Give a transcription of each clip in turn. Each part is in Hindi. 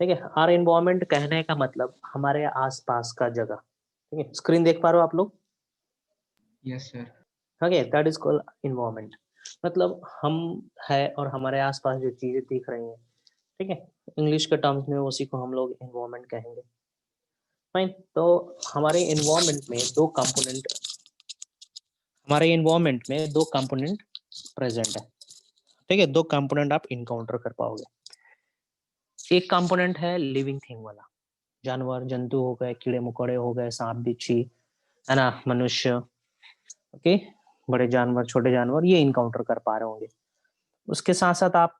ठीक है। आर एनवायरमेंट कहने का मतलब हमारे आसपास का जगह। ठीक है, स्क्रीन देख पा रहे हो आप लोग? Yes sir. Okay, that is called environment. मतलब हम है और हमारे आसपास जो चीजें दिख रही हैं, ठीक है, इंग्लिश के टर्म्स में उसी को हम लोग इन्वायरमेंट कहेंगे। फाइन। तो हमारे इन्वायरमेंट में दो कंपोनेंट हमारे इन्वायरमेंट में दो कंपोनेंट प्रेजेंट है। ठीक है, दो कंपोनेंट आप इनकाउंटर कर पाओगे। एक कंपोनेंट है लिविंग थिंग वाला, जानवर जंतु हो गए, कीड़े मकोड़े हो गए, सांप बिच्छी, है ना, मनुष्य। ओके, बड़े जानवर छोटे जानवर ये इनकाउंटर कर पा रहे होंगे। उसके साथ साथ आप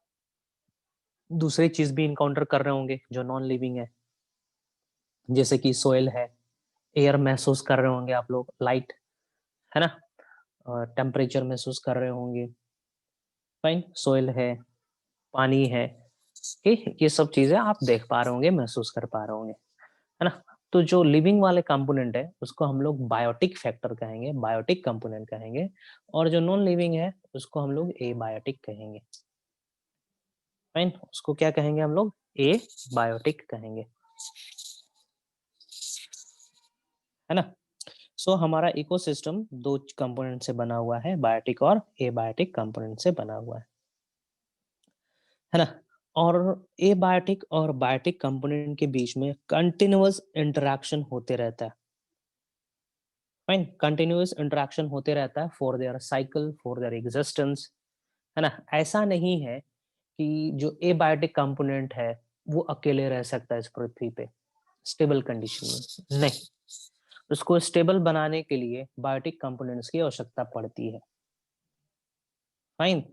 दूसरी चीज भी इनकाउंटर कर रहे होंगे जो नॉन लिविंग है, जैसे कि सोयल है, एयर महसूस कर रहे होंगे आप लोग, लाइट, है ना, टेम्परेचर महसूस कर रहे होंगे। फाइन, सोयल है, पानी है, ये सब चीजें आप देख पा रहे होंगे, महसूस कर पा रहे होंगे, है ना। तो जो लिविंग वाले कंपोनेंट है उसको हम लोग बायोटिक फैक्टर कहेंगे, बायोटिक कंपोनेंट कहेंगे। और जो नॉन लिविंग है उसको हम लोग ए बायोटिक कहेंगे। फाइन, उसको क्या कहेंगे हम लोग? ए बायोटिक कहेंगे, है ना। सो हमारा इकोसिस्टम दो कंपोनेंट से बना हुआ है, बायोटिक और एबायोटिक कंपोनेंट से बना हुआ है ना। और एबायोटिक और बायोटिक कंपोनेंट के बीच में कंटिन्यूअस इंटरेक्शन होते रहता है। फाइन, कंटिन्यूअस इंटरेक्शन होते रहता है for their cycle, for their existence, है ना। ऐसा नहीं है कि जो एबायोटिक कंपोनेंट है वो अकेले रह सकता है इस पृथ्वी पे स्टेबल कंडीशन में, नहीं। उसको स्टेबल बनाने के लिए बायोटिक कंपोनेंट्स की आवश्यकता पड़ती है। Fine.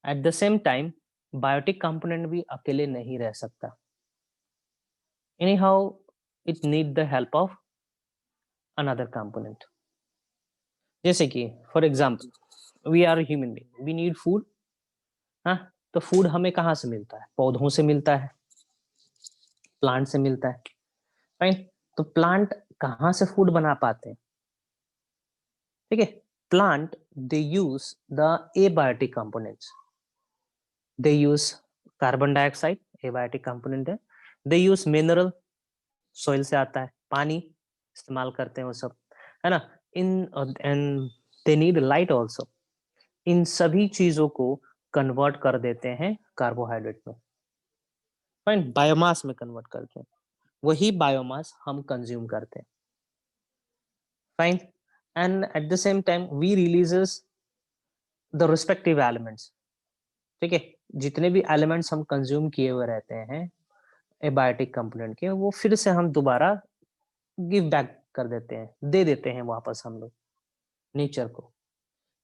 At the same time biotic component भी अकेले नहीं रह सकता, anyhow it need the help of another component. जैसे कि for example we are human being, we need food. हाँ, तो फूड हमें कहाँ से मिलता है? पौधों से मिलता है, प्लांट से मिलता है। राइट। तो प्लांट कहाँ से फूड बना पाते हैं? ठीक है, plant they use the abiotic components, they use carbon dioxide, abiotic component है। दे यूज मिनरल, सॉइल से आता है, पानी इस्तेमाल करते हैं वो सब, है ना। In end they need light also. इन सभी चीजों को कन्वर्ट कर देते हैं कार्बोहाइड्रेट में, फाइन, बायोमास में कन्वर्ट करते हैं। वही बायोमास हम कंज्यूम करते हैं। Fine. And at the same time we releases the respective elements. ठीक है, जितने भी एलिमेंट्स हम कंज्यूम किए हुए रहते हैं एबायोटिक कंपोनेंट के, वो फिर से हम दोबारा गिव बैक कर देते हैं, दे देते हैं वापस हम लोग नेचर को।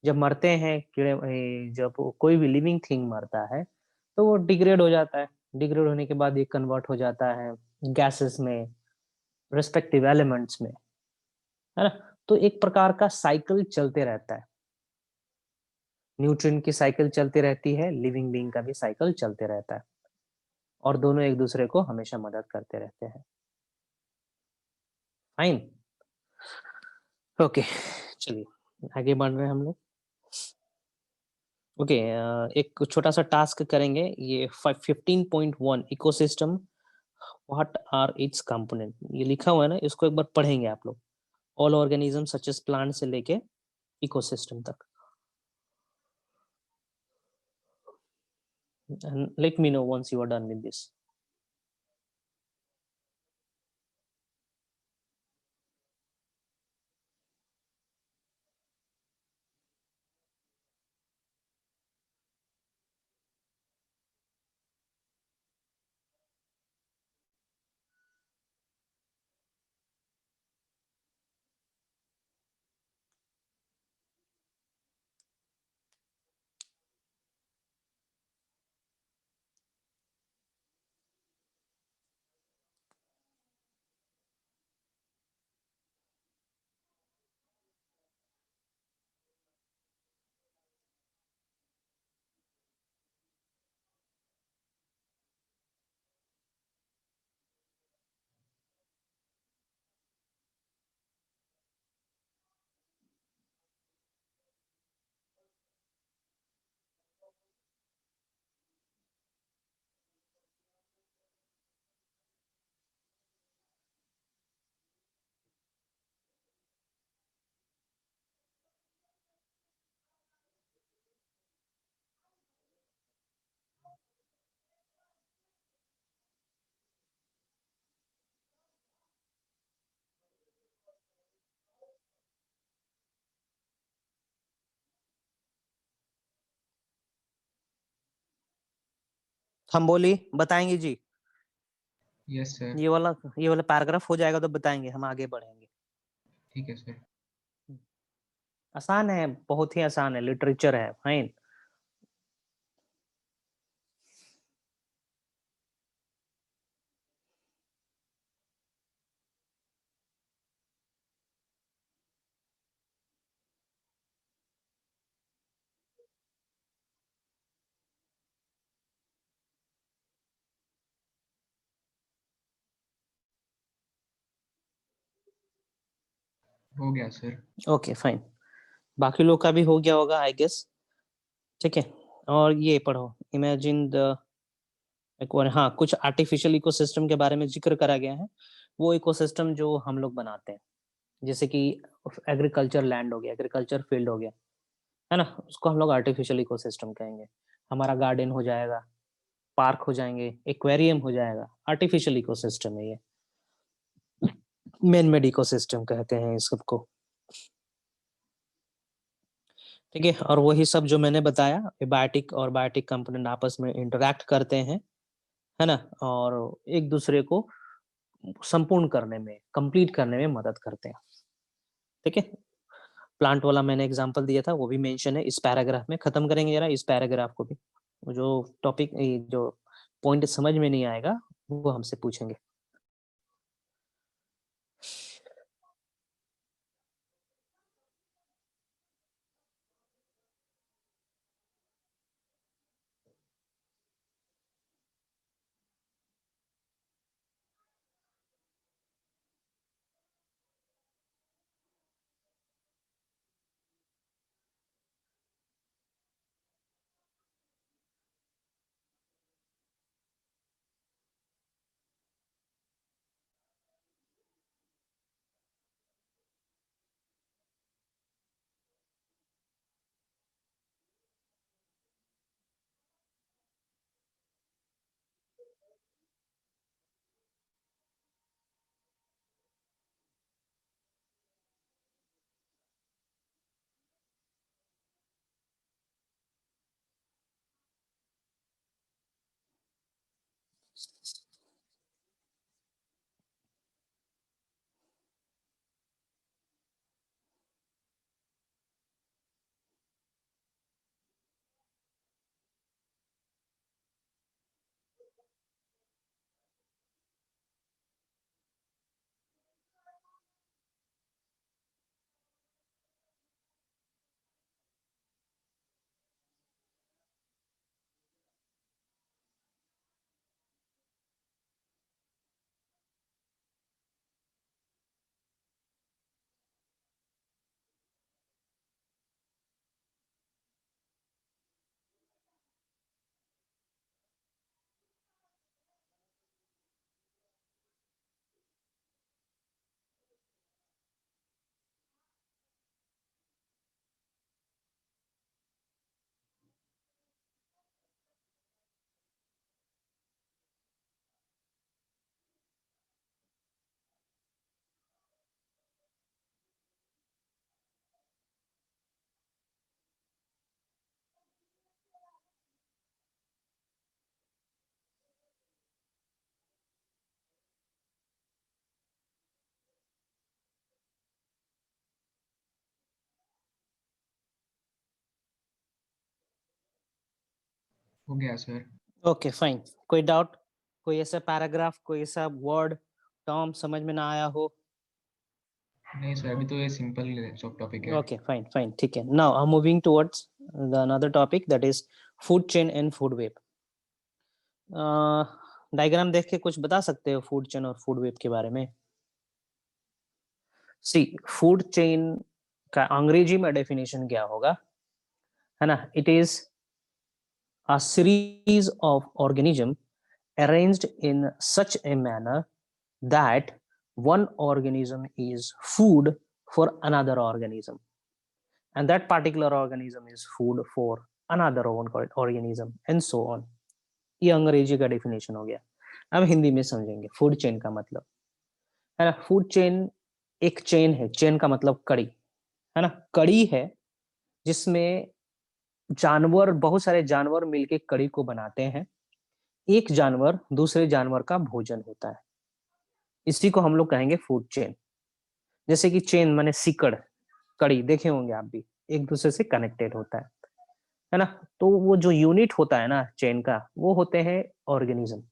जब मरते हैं कीड़े, जब कोई भी लिविंग थिंग मरता है तो वो डिग्रेड हो जाता है। डिग्रेड होने के बाद ये कन्वर्ट हो जाता है गैसेस में, रिस्पेक्टिव एलिमेंट्स में, है ना। तो एक प्रकार का साइकिल चलते रहता है, न्यूट्रिएंट की साइकिल चलती रहती है, लिविंग बीइंग का भी साइकिल चलते रहता है, और दोनों एक दूसरे को हमेशा मदद करते रहते हैं। फाइन। ओके, चलिए आगे बढ़ रहे हैं हम लोग। ओके, एक छोटा सा टास्क करेंगे, ये 15.1 ecosystem, what are its component, ये लिखा हुआ है ना, इसको एक बार पढ़ेंगे आप लोग। All organism such as plant से लेके इकोसिस्टम तक। And let me know once you are done with this. थम्बोली बताएंगे जी? Yes sir. ये वाला पैराग्राफ हो जाएगा तो बताएंगे, हम आगे बढ़ेंगे। ठीक है सर। आसान है, बहुत ही आसान है, लिटरेचर है, फाइन। हो गया सर। ओके फाइन, बाकी लोग का भी हो गया होगा आई गेस। ठीक है, और ये पढ़ो, इमेजिन द, एक और हाँ, कुछ आर्टिफिशियल इकोसिस्टम के बारे में जिक्र करा गया है। वो इकोसिस्टम जो हम लोग बनाते हैं, जैसे कि एग्रीकल्चर लैंड हो गया, एग्रीकल्चर फील्ड हो गया, है ना, उसको हम लोग आर्टिफिशियल इकोसिस्टम कहेंगे। हमारा गार्डन हो जाएगा, पार्क हो जाएंगे, एक्वेरियम हो जाएगा, आर्टिफिशियल इकोसिस्टम है ये। मैन मेड इकोसिस्टम कहते हैं इस सबको। ठीक है, और वही सब जो मैंने बताया, बायोटिक और बायोटिक कंपोनेंट आपस में इंटरेक्ट करते हैं, है ना, और एक दूसरे को संपूर्ण करने में, कंप्लीट करने में मदद करते हैं। ठीक है, प्लांट वाला मैंने एग्जांपल दिया था, वो भी मेंशन है इस पैराग्राफ में। खत्म करेंगे जरा इस पैराग्राफ को भी, जो टॉपिक, जो पॉइंट समझ में नहीं आएगा वो हमसे पूछेंगे। हो गया सर। ओके फाइन, कोई डाउट, कोई ऐसा पैराग्राफ, कोई ऐसा वर्ड, टर्म समझ में ना आया हो? नहीं सर, अभी तो ये सिंपल सब टॉपिक है। Okay, fine, fine. ठीक है. Now I'm moving towards the another topic, that is food chain and food web. Diagram देख के कुछ बता सकते हो फूड चेन और फूड वेब के बारे में? सी, फूड चेन का अंग्रेजी में डेफिनेशन क्या होगा, है ना? It is a series of organism arranged in such a manner that one organism is food for another organism, and that particular organism is food for another organism, and so on. ये अंग्रेजी का डेफिनेशन हो गया। अब हिंदी में समझेंगे फूड चेन का मतलब, है ना। फूड चेन एक चेन है, चेन का मतलब कड़ी, है ना, कड़ी है जिसमें जानवर, बहुत सारे जानवर मिलके कड़ी को बनाते हैं। एक जानवर दूसरे जानवर का भोजन होता है, इसी को हम लोग कहेंगे फूड चेन। जैसे कि चेन माने सिकड़, कड़ी, देखे होंगे आप भी, एक दूसरे से कनेक्टेड होता है ना। तो वो जो यूनिट होता है ना चेन का, वो होते हैं ऑर्गेनिज्म,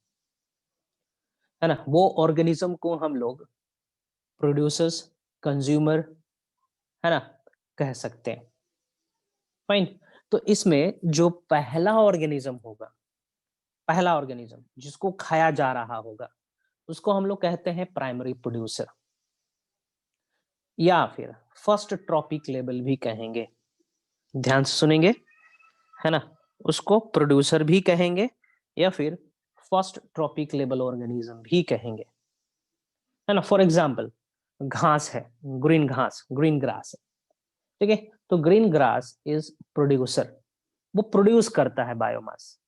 है ना। वो ऑर्गेनिज्म को हम लोग प्रोड्यूसर्स, कंज्यूमर, है ना, कह सकते हैं। फाइन। तो इसमें जो पहला ऑर्गेनिज्म होगा, पहला ऑर्गेनिज्म जिसको खाया जा रहा होगा, उसको हम लोग कहते हैं प्राइमरी प्रोड्यूसर, या फिर फर्स्ट ट्रॉपिक लेवल भी कहेंगे। ध्यान से सुनेंगे, है ना। उसको प्रोड्यूसर भी कहेंगे या फिर फर्स्ट ट्रॉपिक लेवल ऑर्गेनिज्म भी कहेंगे, है ना। फॉर एग्जाम्पल, घास है, ग्रीन घास, ग्रीन ग्रास है, ठीक है। तो ग्रीन ग्रास इज प्रोड्यूसर, वो प्रोड्यूस करता है बायोमास,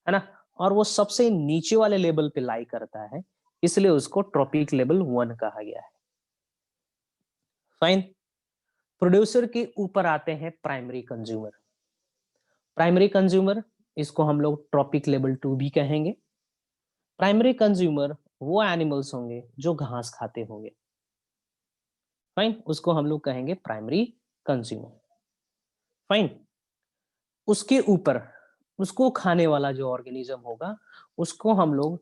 है ना। और वो सबसे नीचे वाले लेवल पे लाई करता है, इसलिए उसको ट्रॉपिक लेवल 1 कहा गया है। फाइन। प्रोड्यूसर के ऊपर आते हैं प्राइमरी कंज्यूमर। प्राइमरी कंज्यूमर, इसको हम लोग ट्रॉपिक लेवल 2 भी कहेंगे। प्राइमरी कंज्यूमर वो एनिमल्स होंगे जो घास खाते होंगे। फाइन, उसको हम लोग कहेंगे प्राइमरी कंज्यूमर। फाइन। उसके ऊपर उसको खाने वाला जो ऑर्गेनिज्म होगा, उसको हम लोग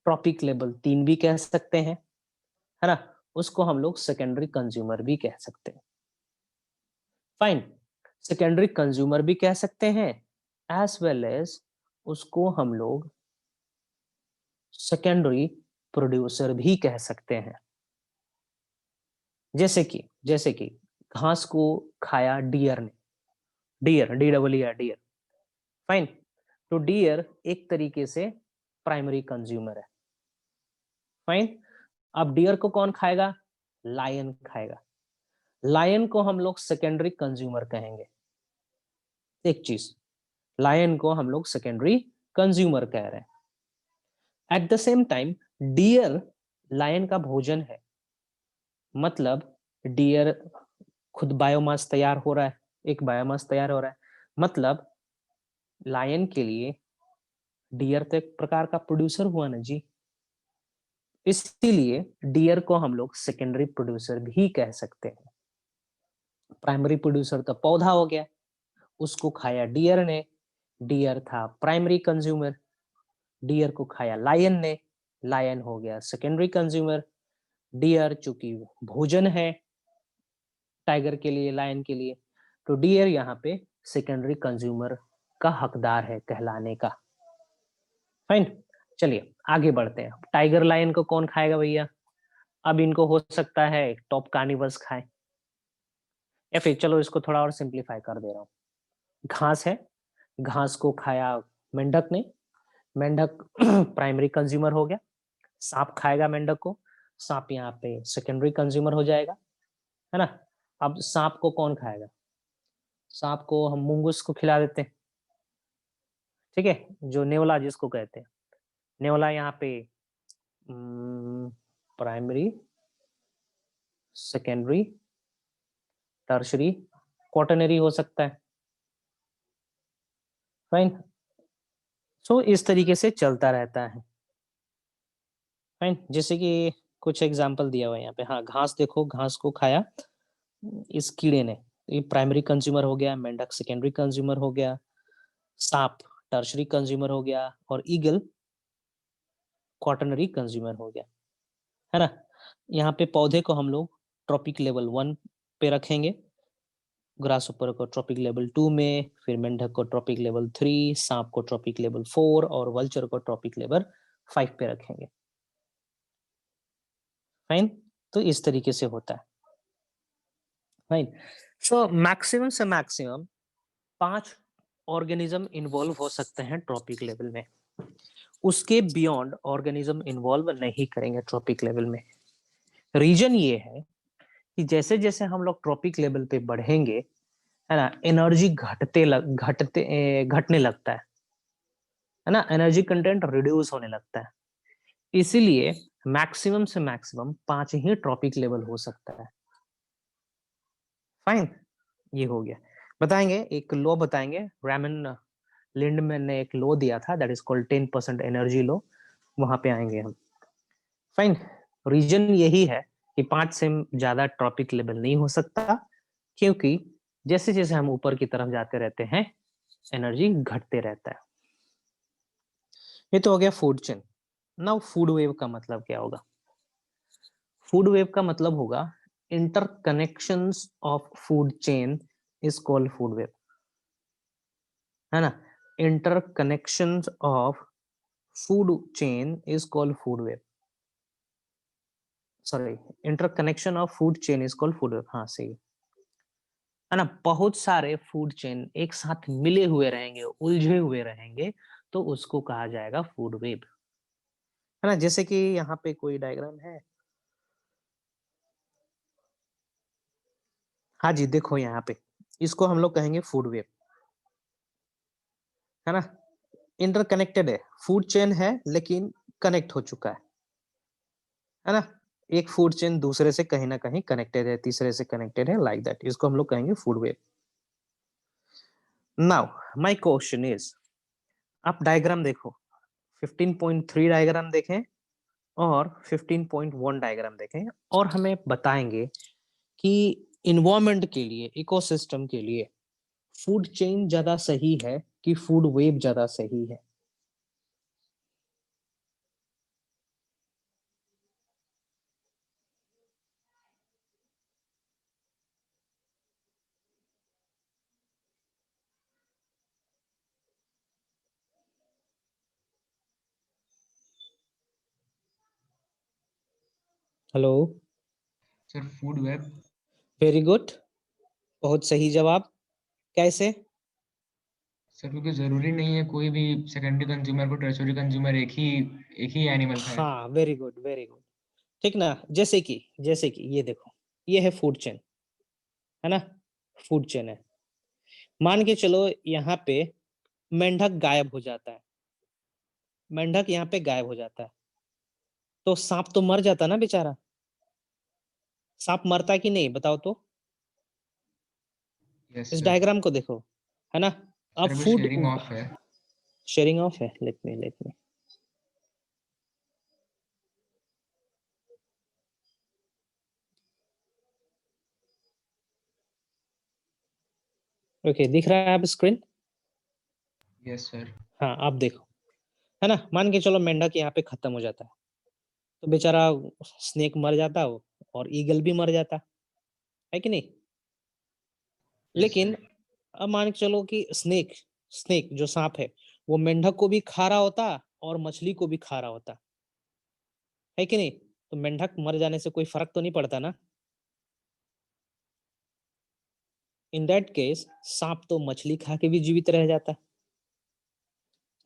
ट्रॉपिक लेवल 3 भी कह सकते हैं, है ना। उसको हम लोग सेकेंडरी कंज्यूमर भी कह सकते हैं। फाइन। सेकेंडरी कंज्यूमर भी कह सकते हैं, एज वेल एज उसको हम लोग सेकेंडरी प्रोड्यूसर भी कह सकते हैं। जैसे कि घास को खाया डियर ने, deer, D double E R, deer. Fine. तो डियर एक तरीके से प्राइमरी कंज्यूमर है। फाइन। अब डियर को कौन खाएगा? लायन खाएगा। लायन को हम लोग सेकेंडरी कंज्यूमर कहेंगे। एक चीज, लायन को हम लोग सेकेंडरी कंज्यूमर कह रहे हैं। At the same time deer lion का भोजन है, मतलब डियर खुद बायोमास तैयार हो रहा है, एक बायोमास तैयार हो रहा है, मतलब लायन के लिए डियर तो एक प्रकार का प्रोड्यूसर हुआ ना जी। इसीलिए डियर को हम लोग सेकेंडरी प्रोड्यूसर भी कह सकते हैं। प्राइमरी प्रोड्यूसर तो पौधा हो गया, उसको खाया डियर ने, डियर था प्राइमरी कंज्यूमर। डियर को खाया लायन ने, लायन हो गया सेकेंडरी कंज्यूमर। डियर चूंकि भोजन है टाइगर के लिए, लायन के लिए, तो डियर यहाँ पे सेकेंडरी कंज्यूमर का हकदार है कहलाने का। फाइन। चलिए आगे बढ़ते हैं। टाइगर लायन को कौन खाएगा भैया? अब इनको हो सकता है टॉप कार्निवर्स खाएं, या फिर चलो इसको थोड़ा और सिंप्लीफाई कर दे रहा हूँ। घास है, घास को खाया मेंढक ने, मेंढक प्राइमरी कंज्यूमर हो गया। सांप खाएगा मेंढक को, सांप यहाँ पे सेकेंडरी कंज्यूमर हो जाएगा, है ना। अब सांप को कौन खाएगा? सांप को हम मुंगूस को खिला देते हैं, ठीक है, जो नेवला जिसको कहते हैं। नेवला यहाँ पे प्राइमरी, सेकेंडरी, टर्शरी, क्वाटरनरी हो सकता है। फाइन। सो इस तरीके से चलता रहता है। फाइन। जैसे कि कुछ एग्जांपल दिया हुआ है यहाँ पे। हाँ, घास देखो, घास को खाया इस कीड़े ने, ये प्राइमरी कंज्यूमर हो गया, मेंढक सेकेंडरी कंज्यूमर हो गया, सांप टर्शरी कंज्यूमर हो गया, और ईगल क्वाटरनरी कंज्यूमर हो गया, है ना। यहाँ पे पौधे को हम लोग ट्रॉपिक लेवल 1 पे रखेंगे, ग्रास ऊपर को ट्रॉपिक लेवल 2 में, फिर मेंढक को ट्रॉपिक लेवल 3, सांप को ट्रॉपिक लेवल 4 और वल्चर को ट्रॉपिक लेवल 5 पे रखेंगे। फाइन। तो इस तरीके से होता है। फाइन। सो मैक्सिमम से मैक्सिमम 5 ऑर्गेनिज्म इन्वॉल्व हो सकते हैं ट्रॉपिक लेवल में, उसके बियॉन्ड ऑर्गेनिज्म इन्वॉल्व नहीं करेंगे ट्रॉपिक लेवल में। रीजन ये है कि जैसे जैसे हम लोग ट्रॉपिक लेवल पे बढ़ेंगे, है ना, एनर्जी घटने लगता है ना, एनर्जी कंटेंट रिड्यूस होने लगता है। इसीलिए मैक्सिमम से मैक्सिमम 5 ही ट्रॉपिक लेवल हो सकता है। फाइन। ये हो गया। बताएंगे एक लॉ, बताएंगे रैमन लिंडमैन ने एक लॉ दिया था, that is called 10% energy law, वहां पे आएंगे हम। फाइन, रीजन यही है कि 5 से ज्यादा ट्रॉपिक लेवल नहीं हो सकता, क्योंकि जैसे जैसे हम ऊपर की तरफ जाते रहते हैं एनर्जी घटते रहता है। ये तो हो गया food chain. Now food web का मतलब क्या होगा? फूड वेव का मतलब होगा interconnections of food chain is called food web, है ना? Interconnections of food chain is called food web, sorry, interconnection of food chain is called food web, हाँ सही है ना? बहुत सारे फूड चेन एक साथ मिले हुए रहेंगे, उलझे हुए रहेंगे, तो उसको कहा जाएगा फूड वेव, है ना? जैसे कि यहाँ पे कोई डायग्राम है, हाँ जी देखो यहाँ पे, इसको हम लोग कहेंगे फूड वेव, है ना? इंटरकनेक्टेड है, फूड चेन है लेकिन कनेक्ट हो चुका है ना? एक फूड चेन दूसरे से कहीं ना कहीं कनेक्टेड है, तीसरे से कनेक्टेड है, लाइक दैट, इसको हम लोग कहेंगे food web. Now my question is, आप डायग्राम देखो, 15.3 डायग्राम देखें और 15.1 डायग्राम देखें, और हमें बताएंगे कि इन्वायरमेंट के लिए, इकोसिस्टम के लिए फूड चेन ज्यादा सही है कि फूड वेव ज्यादा सही है? Hello, sir food web. Very good, बहुत सही जवाब। कैसे? सर क्योंकि जरूरी नहीं है कोई भी सेकेंडरी कंज्यूमर को टर्शियरी कंज्यूमर एक ही एनिमल खाए। हाँ, वेरी गुड वेरी गुड, ठीक ना? जैसे कि ये देखो, ये है फूड चेन, है ना? फूड चेन है, मान के चलो यहाँ पे मेंढक गायब हो जाता है, मेंढक यहाँ पे गायब हो जाता है, तो सांप तो मर जाता ना बेचारा, सांप मरता कि नहीं बताओ तो? यस इस सर। डायग्राम को देखो, है ना? अब सर अभी फूड, शेयरिंग ऑफ है। शेयरिंग ऑफ है, लेट मी ओके, दिख रहा है आप स्क्रीन? Yes sir. हाँ, आप देखो, है ना? मान के चलो मेंढक यहाँ पे खत्म हो जाता है, तो बेचारा स्नेक मर जाता हो और ईगल भी मर जाता, है कि नहीं? यस लेकिन सर। अब मान के चलो कि स्नेक, स्नेक जो सांप है, वो मेंढक को भी खा रहा होता और मछली को भी खा रहा होता, है कि नहीं? तो मेंढक मर जाने से कोई फर्क तो नहीं पड़ता ना? इन दैट केस सांप तो मछली खा के भी जीवित रह जाता।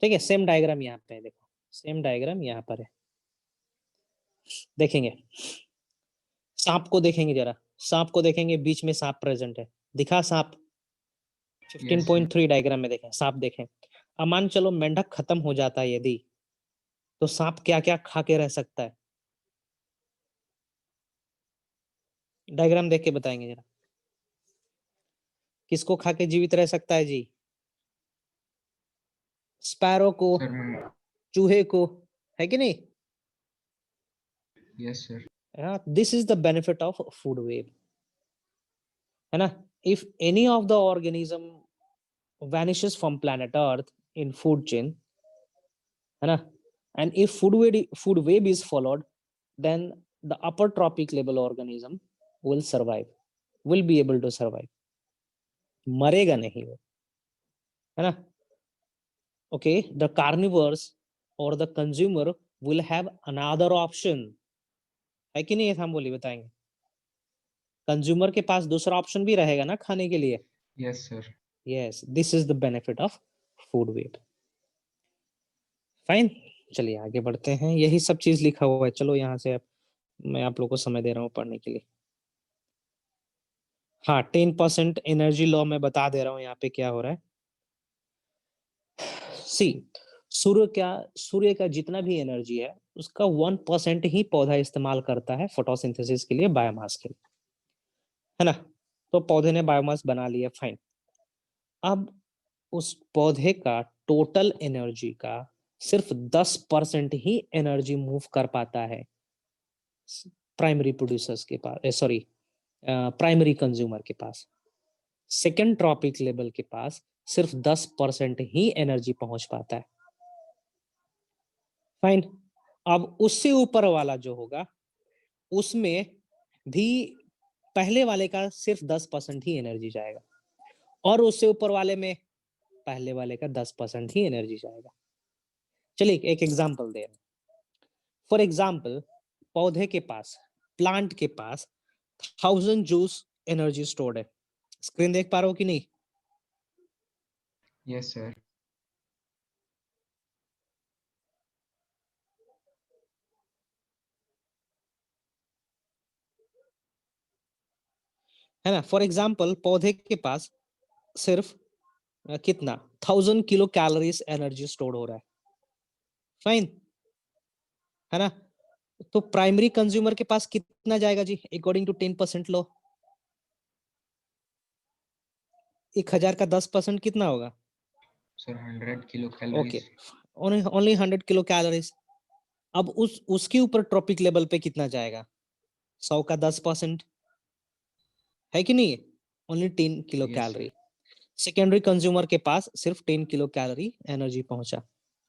ठीक है, सेम डायग्राम यहाँ पे है, देखो सेम डायग्राम यहाँ पर है, देखेंगे सांप को, देखेंगे जरा, सांप को देखेंगे, बीच में सांप प्रेजेंट है, दिखा सांप? Yes sir. 15.3 डायग्राम में देखें, सांप देखें। अब मान चलो मेंढक खत्म हो जाता है यदि, तो सांप क्या क्या खा के रह सकता है? डायग्राम देख के बताएंगे जरा, किसको खा के जीवित रह सकता है जी? स्पैरो को, सर मैं। चूहे को, है कि नहीं? Yes sir. This is the benefit of food web, है ना? If any of the organism vanishes from planet earth in food chain, है ना? And if food web is followed, then the upper tropic level organism will survive, will be able to survive, मरेगा नहीं वो, है ना? Okay, the carnivores or the consumer will have another option, है कि नहीं? ये हम बोली बताएंगे, कंज्यूमर के पास दूसरा ऑप्शन भी रहेगा ना खाने के लिए। Yes sir. Yes, this is the benefit of food web. Fine, चलिए आगे बढ़ते हैं, यही सब चीज लिखा हुआ है, चलो यहाँ से मैं आप लोगों को समय दे रहा हूँ पढ़ने के लिए। हाँ, 10% एनर्जी लॉ में बता दे रहा हूँ यहाँ पे क्या हो रहा है। सी, सूर्य का जितना भी एनर्जी है उसका 1% ही पौधा इस्तेमाल करता है फोटोसिंथेसिस के लिए, बायोमास के लिए, है ना? तो पौधे ने बायोमास बना लिया, फाइन। अब उस पौधे का टोटल एनर्जी का सिर्फ 10% ही एनर्जी मूव कर पाता है प्राइमरी प्रोड्यूसर्स के पास, सॉरी प्राइमरी कंज्यूमर के पास। सेकेंड ट्रॉपिक लेवल के पास सिर्फ 10% ही एनर्जी पहुंच पाता है। फाइन। अब उससे ऊपर वाला जो होगा उसमें भी पहले वाले का सिर्फ 10% ही एनर्जी जाएगा, और उससे ऊपर वाले में पहले वाले का 10% ही एनर्जी जाएगा। चलिए एक एग्जांपल दे रहे हैं। फॉर एग्जांपल, पौधे के पास, प्लांट के पास 1000 जूल्स एनर्जी स्टोर्ड है। स्क्रीन देख पा रहे हो कि नहीं? Yes sir. है ना? फॉर एग्जांपल, पौधे के पास सिर्फ कितना 1000 किलो एनर्जी स्टोर हो रहा है। फाइन, है ना? तो प्राइमरी कंज्यूमर के पास कितना जाएगा जी अकॉर्डिंग टू 10% लो? 1000 का 10% कितना होगा? Sir 100 kilo okay, calories. Only 100 kilo calories. अब उसके ऊपर ट्रॉपिक लेवल पे कितना जाएगा? 100 का 10% है कि नहीं? Only 10 kilo yes calorie. Sir. Secondary consumer के पास सिर्फ 10 किलो कैलोरी एनर्जी पहुंचा।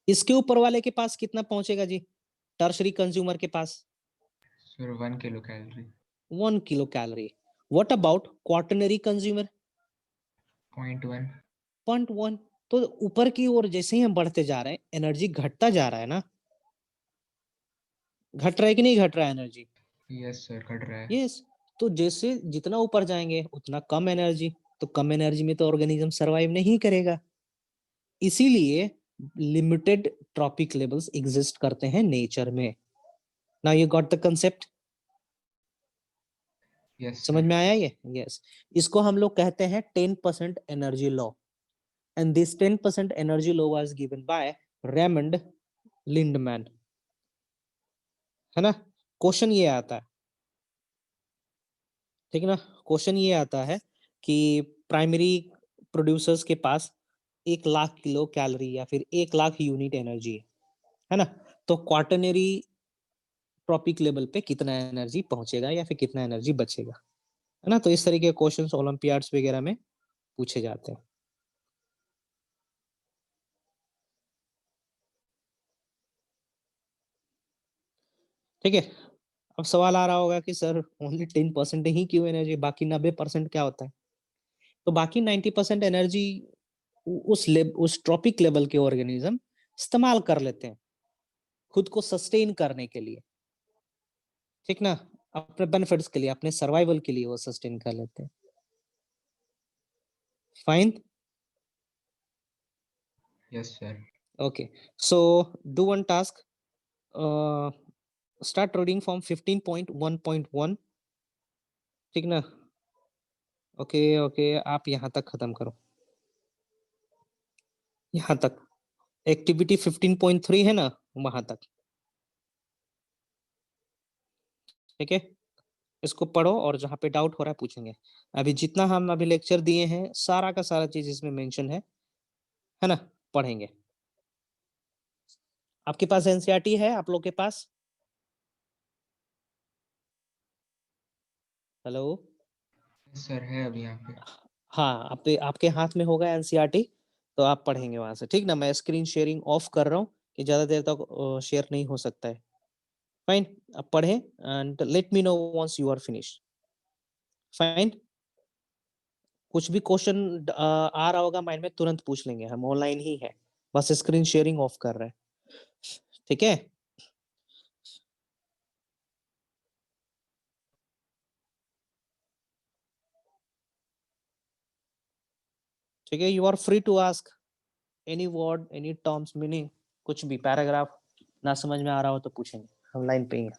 इसके ऊपर वाले के पास कितना पहुंचेगा जी? टर्शरी कंज्यूमर के पास sir 1 kilo calorie. 1 kilo calorie. What about quaternary consumer? 0.1। 0.1। तो ऊपर की ओर जैसे ही हम बढ़ते जा रहे हैं एनर्जी घटता जा रहा है ना? घट रहा है कि नहीं घट रहा है एनर्जी? यस सर, घट रहा है। यस। तो जैसे जितना ऊपर जाएंगे उतना कम एनर्जी, तो कम एनर्जी में तो ऑर्गेनिज्म सरवाइव नहीं करेगा। इसीलिए लिमिटेड ट्रॉपिक लेवल्स एग्जिस्ट करते हैं नेचर में। Now you got the concept? Yes समझ सर। में आया ये? यस। इसको हम लोग कहते हैं 10% energy law, and this 10% energy law was given by Raymond Lindeman. है ना? क्वेश्चन ये आता है, ठीक है ना? क्वेश्चन ये आता है कि प्राइमरी प्रोड्यूसर्स के पास 1 लाख किलो कैलोरी या फिर 1 लाख यूनिट एनर्जी है ना? तो क्वार्टनरी ट्रॉपिक लेवल पे कितना एनर्जी पहुंचेगा या फिर कितना एनर्जी बचेगा, है ना? तो इस तरीके के क्वेश्चंस ओलंपियाड्स वगैरह में पूछे जाते हैं। ठीक है। अब सवाल आ रहा होगा कि सर ओनली 10% ही क्यों एनर्जी, बाकी 90% क्या होता है? तो बाकी 90% एनर्जी उस ट्रॉपिक लेवल के ऑर्गेनिज्म इस्तेमाल कर लेते हैं खुद को सस्टेन करने के लिए, ठीक ना? अपने बेनिफिट्स के लिए, अपने सर्वाइवल के लिए वो सस्टेन कर लेते हैं। Fine. Yes sir. Okay, so do one task, start reading from 15.1.1, ठीक ना? ओके ओके, आप यहाँ तक खत्म करो, यहाँ तक। एक्टिविटी 15.3 है ना, वहां तक, ठीक है? इसको पढ़ो और जहाँ पे डाउट हो रहा है पूछेंगे। अभी जितना हम अभी लेक्चर दिए हैं सारा का सारा चीज इसमें मेंशन है ना? पढ़ेंगे। आपके पास एनसीईआरटी है आप लोग के पास? हेलो? यस सर, है अभी यहाँ पे। हाँ, आपके हाथ में होगा एनसीईआरटी, तो आप पढ़ेंगे वहां से, ठीक ना? मैं स्क्रीन शेयरिंग ऑफ कर रहा हूँ कि ज्यादा देर तक शेयर नहीं हो सकता है। फाइन, आप पढ़ें and let me know once you are finish. Fine. कुछ भी क्वेश्चन आ रहा होगा माइंड में तुरंत पूछ लेंगे, हम ऑनलाइन ही है, बस स्क्रीन शेयरिंग ऑफ कर रहे हैं, ठीक है? ठीक है, you are free to ask any word, any terms, meaning, कुछ भी पैराग्राफ ना समझ में आ रहा हो तो पूछेंगे, हम लाइन पे ही हैं।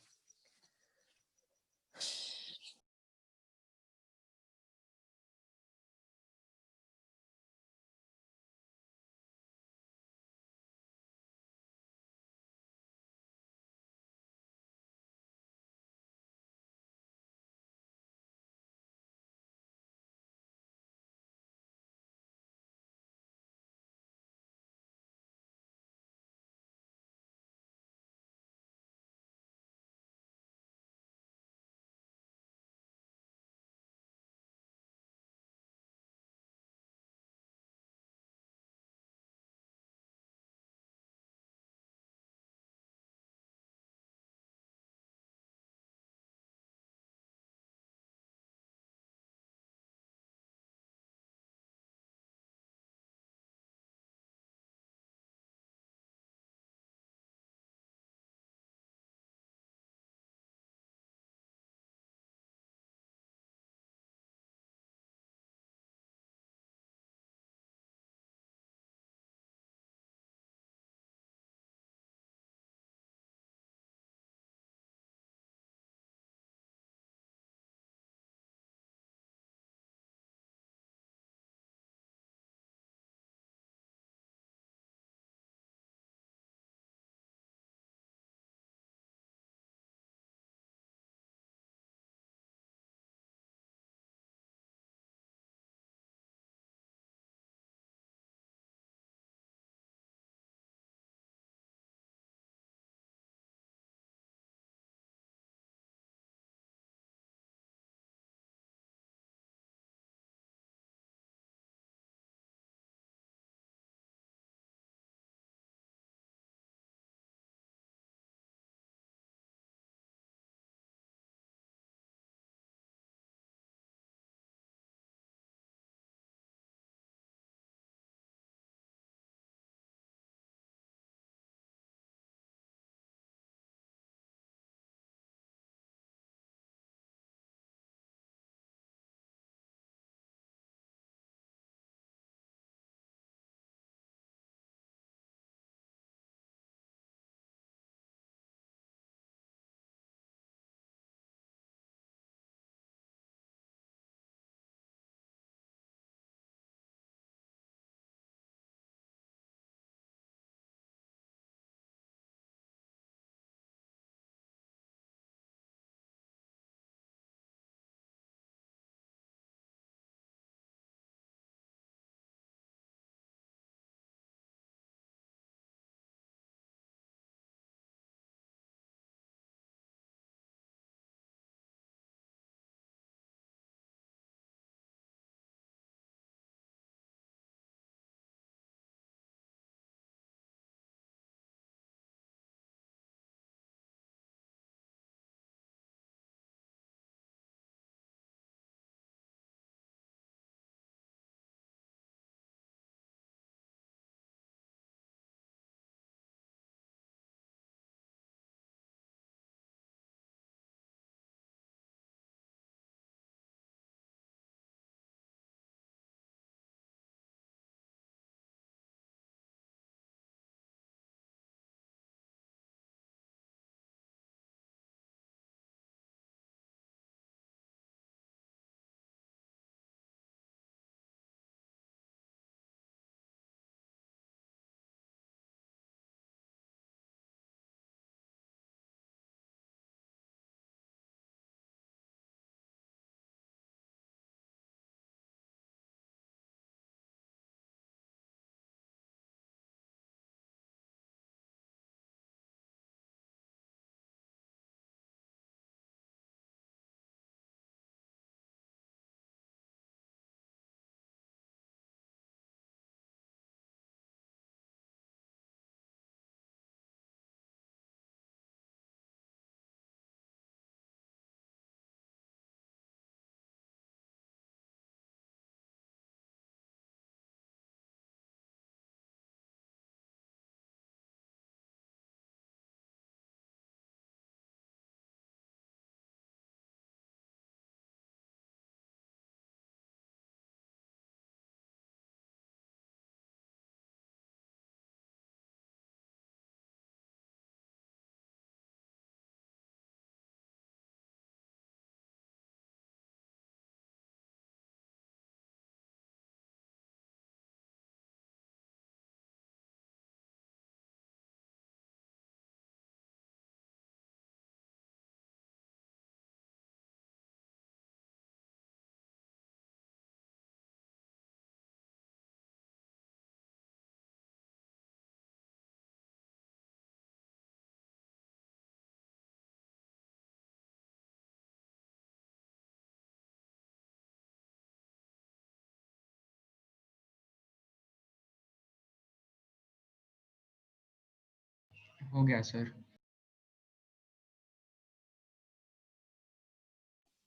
हो गया सर।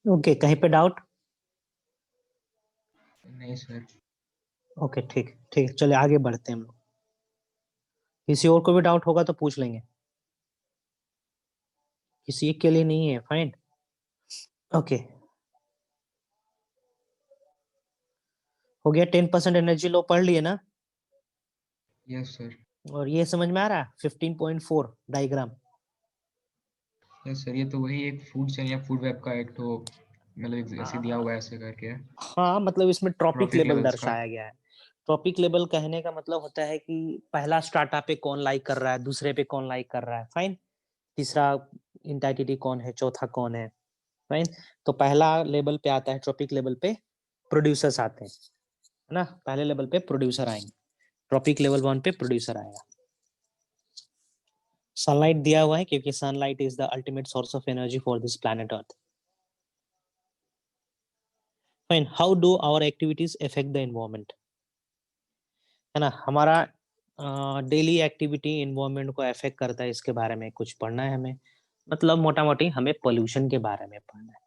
ओके, कहीं पे डाउट? नहीं सर। ओके, ठीक ठीक, चलिए आगे बढ़ते हैं हम लोग। किसी और को भी डाउट होगा तो पूछ लेंगे, किसी एक के लिए नहीं है, फाइन। ओके, हो गया। 10% एनर्जी लो पढ़ लिए ना? Yes sir. और ये समझ में आ रहा है 15.4 डायग्राम? यस सर, ये तो वही एक फूड चेन या फूड वेब का एक तो मतलब ऐसे दिया हुआ है ऐसे करके हाँ, मतलब इसमें ट्रॉपिक ट्रॉफिक लेवल लेवल्स का। दर्शाया गया है। ट्रॉपिक लेवल कहने का मतलब होता है कि पहला स्टार्टअप पे कौन लाइक कर रहा है, दूसरे पे कौन लाइक कर रहा है, फाइन। तीसरा इंटाइटिटी कौन है, चौथा कौन है, फाइन। तो पहला लेवल पे आता है, ट्रॉपिक लेवल पे प्रोड्यूसर्स आते हैं, है ना। पहले लेवल पे प्रोड्यूसर आएंगे, ट्रॉपिक लेवल 1 पे प्रोड्यूसर आएगा। सनलाइट दिया हुआ है क्योंकि sunlight is the ultimate source of energy for this planet earth. Fine, how do our activities affect the environment, है ना। हमारा डेली एक्टिविटी एनवायरमेंट को अफेक्ट करता है, इसके बारे में कुछ पढ़ना है हमें। मतलब मोटा मोटी हमें पोल्यूशन के बारे में पढ़ना है,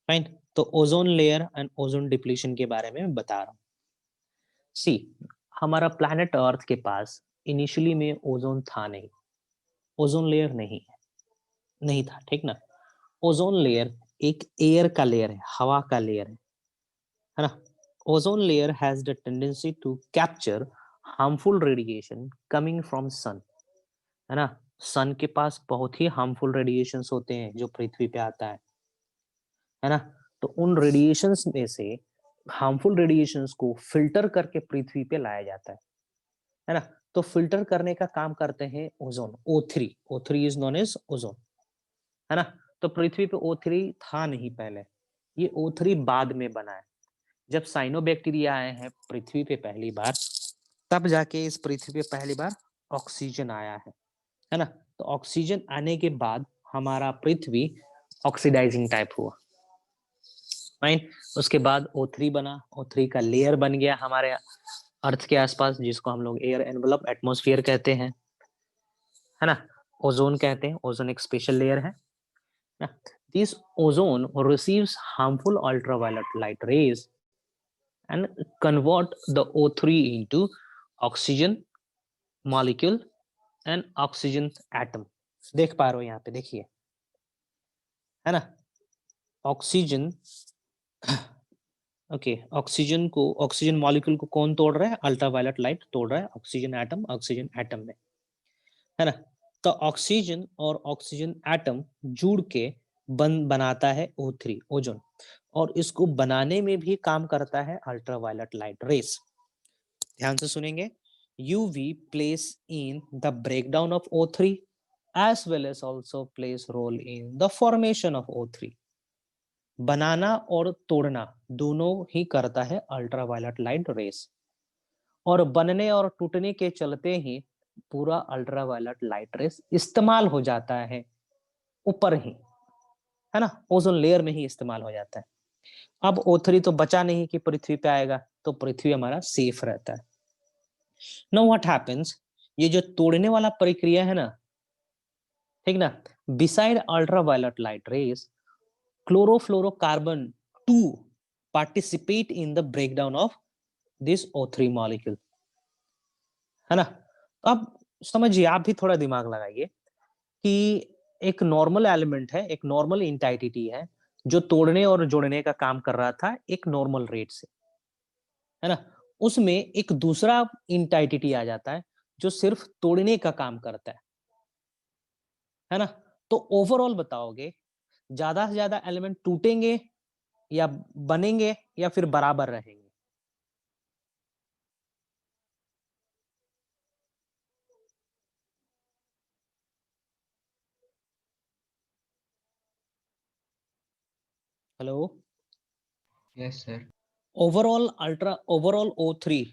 फाइन। तो ozone layer and ozone depletion के बारे में मैं बता रहा हूँ। सी, हमारा प्लैनेट अर्थ के पास इनिशियली में ओजोन था नहीं, ओजोन लेयर नहीं था, ठीक ना। ओजोन लेयर एक एयर का लेयर है, हवा का लेयर है ना। Ozone layer has the tendency to capture harmful radiation coming from sun, है ना। सन के पास बहुत ही हार्मफुल रेडिएशंस होते हैं जो पृथ्वी पे आता है ना। तो उन रेडिएशंस में से हार्मफुल रेडिएशंस को फिल्टर करके पृथ्वी पे लाया जाता है ना। तो फिल्टर करने का काम करते हैं ozone, O3। O3 is known as ozone, है ना। तो पृथ्वी पे O3 था नहीं पहले, ये O3 बाद में बना है। जब साइनोबैक्टीरिया आए हैं पृथ्वी पे पहली बार, तब जाके इस पृथ्वी पे पहली बार ऑक्सीजन आया है ना। तो ऑक्सीजन आने के बाद हमारा पृथ्वी ऑक्सीडाइजिंग टाइप हुआ, फाइन। उसके बाद O3 बना, O3 का लेयर बन गया हमारे अर्थ के आसपास, जिसको हम लोग एयर एनवलप एटमॉस्फेयर कहते हैं, है ना। ओजोन कहते हैं, ओजोन एक स्पेशल लेयर है ना। This ozone receives harmful ultraviolet light rays and convert the O3 into oxygen molecule and oxygen atom। देख पा रहे हो यहाँ पे, देखिए, है ना। ऑक्सीजन, ओके, ऑक्सीजन मॉलिक्यूल को कौन तोड़ रहा है? अल्ट्रावायलेट लाइट तोड़ रहा है ऑक्सीजन एटम में, है ना। तो ऑक्सीजन और ऑक्सीजन एटम जुड़ के बनाता है O3, ओजोन। और इसको बनाने में भी काम करता है अल्ट्रावायलेट लाइट रेस। ध्यान से सुनेंगे। UV plays in the breakdown of O3 as well as also plays role in the formation of O3। बनाना और तोड़ना दोनों ही करता है अल्ट्रावायलेट लाइट रेस, और बनने और टूटने के चलते ही पूरा अल्ट्रावायलेट लाइट रेस इस्तेमाल हो जाता है ऊपर ही, है ना, ओजोन लेयर में ही इस्तेमाल हो जाता है। अब O3 तो बचा नहीं कि पृथ्वी पे आएगा, तो पृथ्वी हमारा सेफ रहता है। नो व्हाट हैपेंस, ये जो तोड़ने वाला प्रक्रिया है ना, ठीक ना, beside ultraviolet light rays chlorofluorocarbon 2 participate in the breakdown of this O3 molecule, है ना। अब समझिए, आप भी थोड़ा दिमाग लगाइए कि एक नॉर्मल एलिमेंट है, एक नॉर्मल इंटाइटिटी है जो तोड़ने और जोड़ने का काम कर रहा था एक नॉर्मल रेट से, है ना। उसमें एक दूसरा इंटाइटिटी आ जाता है जो सिर्फ तोड़ने का काम करता है ना। तो ओवरऑल बताओगे, ज्यादा से ज्यादा एलिमेंट टूटेंगे या बनेंगे या फिर बराबर रहेंगे? Hello. Yes sir. Overall O3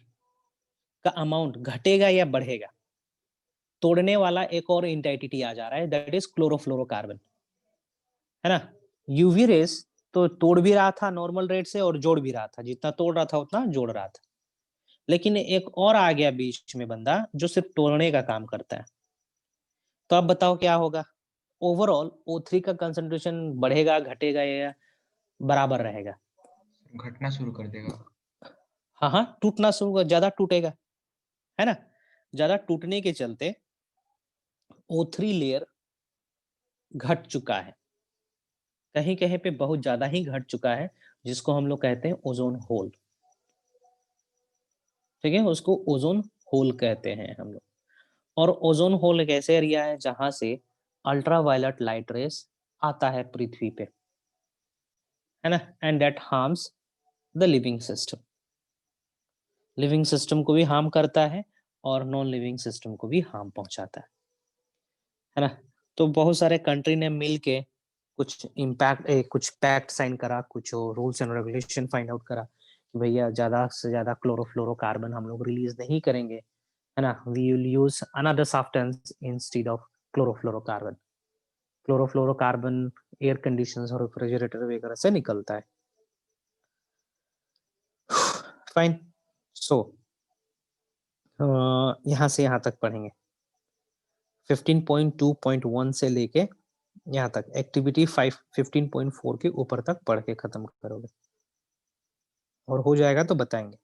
का अमाउंट घटेगा या बढ़ेगा? तोड़ने वाला एक और इंटाइटिटी आ जा रहा है, दैट इज क्लोरोफ्लोरोकार्बन, है ना। यूवी रेस तो तोड़ भी रहा था नॉर्मल रेट से और जोड़ भी रहा था, जितना तोड़ रहा था उतना जोड़ रहा था। लेकिन एक और आ गया बीच में बंदा जो सिर्फ तोड़ने का काम करता तो अब बताओ क्या होगा? ओवरऑल O3 का कंसंट्रेशन बढ़ेगा, घटेगा या बराबर रहेगा? घटना शुरू कर देगा। हाँ, हाँ, टूटना शुरू होगा, ज़्यादा टूटेगा, है ना? ज़्यादा टूटने के चलते O3 लेयर घट चुका है। कहीं-कहीं पे बहुत ज़्यादा ही घट चुका है, जिसको हम लोग कहते हैं ओज़ोन होल। ठीक है? उसको ओज़ोन होल कहते हैं हम लोग। और ओज़ोन होल एक ऐसे एरिया है जहाँ से अल्ट्रावायलेट लाइट रेज़ आता है पृथ्वी पे, है ना? And that harms the living system. Living system को भी हार्म करता है और नॉन लिविंग सिस्टम को भी हार्म पहुँचाता है ना? तो बहुत सारे कंट्री ने मिल के कुछ पैक्ट साइन करा, कुछ rules and regulation find out करा कि भैया ज़्यादा से ज़्यादा क्लोरोफ्लोरोकार्बन हम लोग रिलीज़ नहीं करेंगे, है ना? We will use another substance instead of chlorofluorocarbon. Chlorofluorocarbon air conditions और रेफ्रिजरेटर वगैरह से निकलता है। फाइन। सो यहाँ से यहाँ तक पढ़ेंगे। 15.2.1 से लेके यहाँ तक एक्टिविटी 15.4 के ऊपर तक पढ़ के खत्म करोगे और हो जाएगा तो बताएंगे।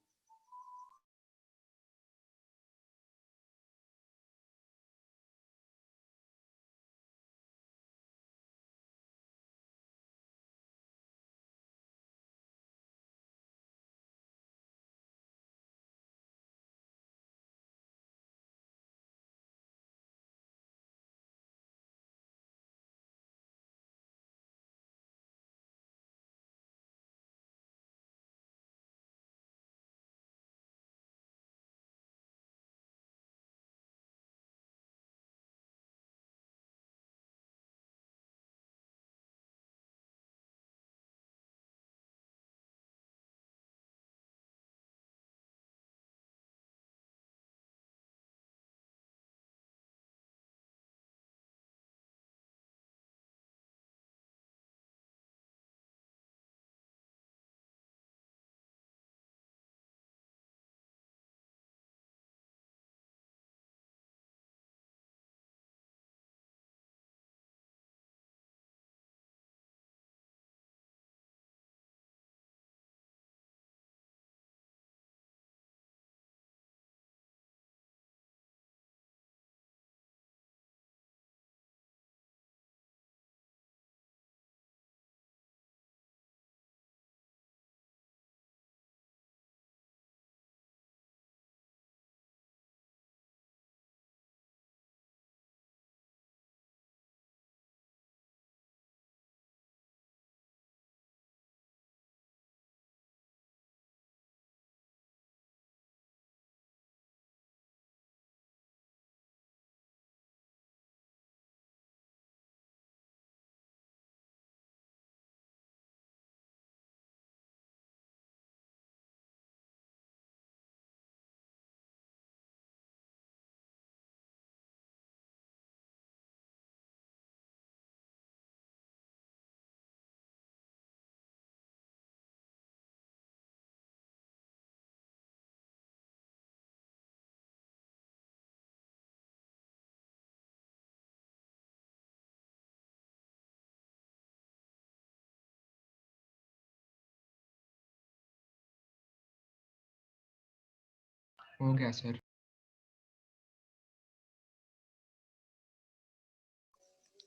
हो गया सर।